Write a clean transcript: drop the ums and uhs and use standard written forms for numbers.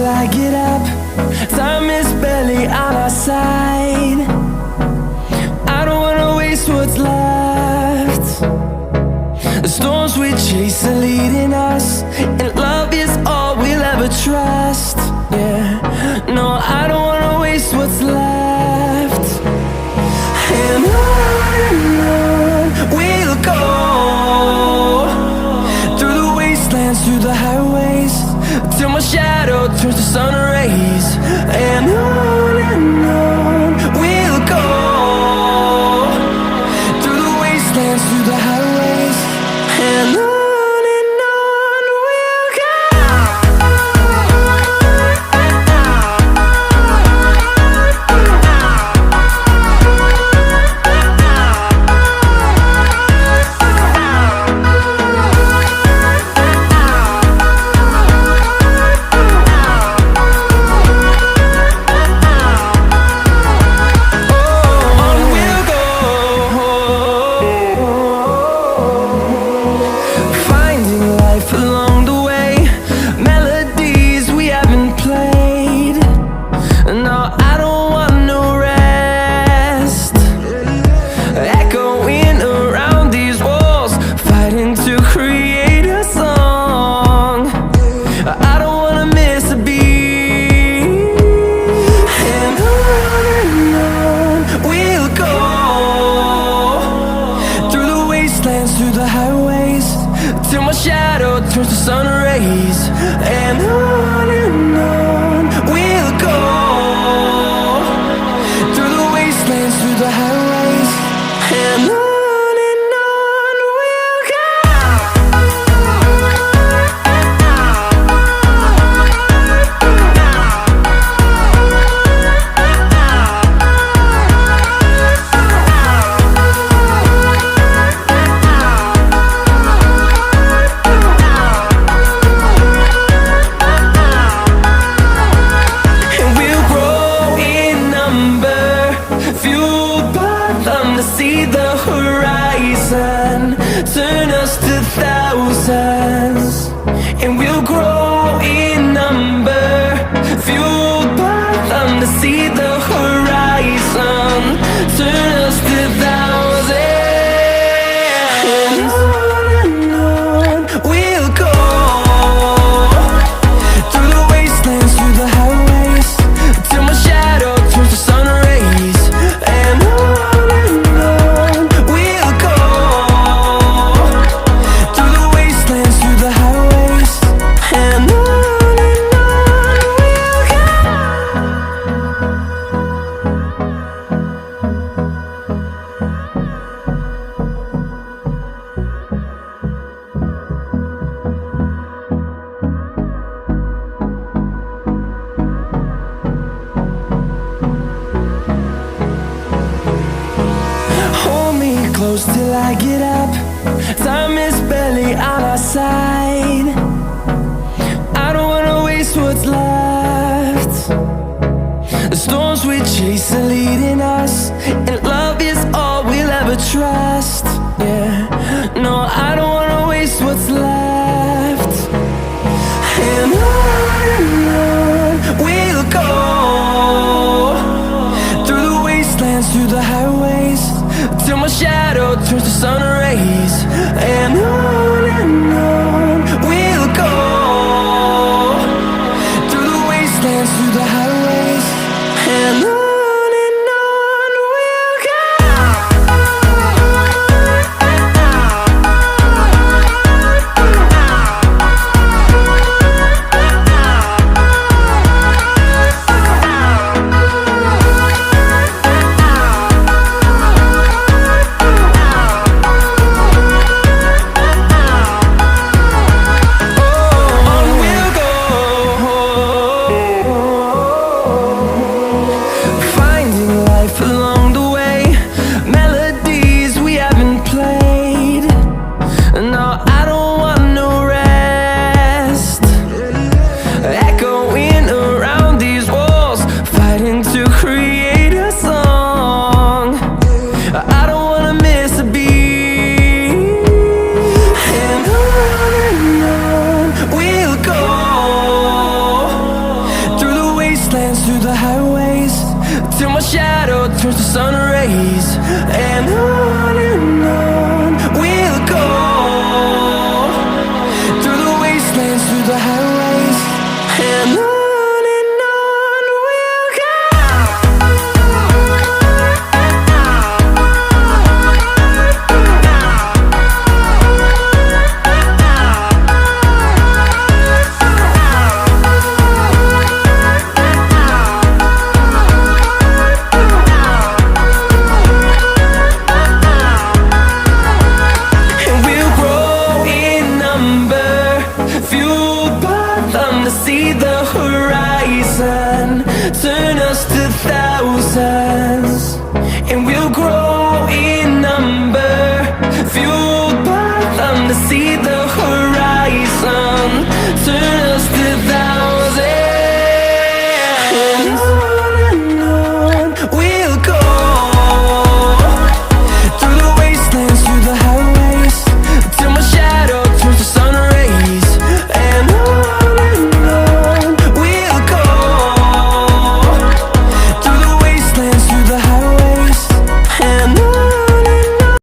till I get up. Time is barely on our side. I don't wanna waste what's left. The storms we chase are leading us, and love is all we'll ever trust. Yeah, no, I don't wanna waste what's left. And on we'll go, through the wastelands, through the highways, till my shadow turns to sun rays. And on we'll go, through the wastelands, through the highways, and on we'll go. Through the highways, till my shadow turns to sun rays. And on we'll go, through the wastelands, through the highways, and on we'll go. See the horizon turn us to thousands, and we'll grow in number, fueled by them. To see the horizon turn us to thousands, and on we'll go, through the wastelands, through the highways, till my shadow turns to sun rays. And close till I get up. Time is barely on our side. I don't wanna waste what's left. The storms we chase are leading us, and love is all we'll ever trust. Yeah, no, I don't wanna waste what's left. And on we'll go, through the wastelands, through the highways, till my shadow turns to sun rays. And on we'll go, through the wastelands, through the highways, and on. highways till my shadow turns to sun rays. And on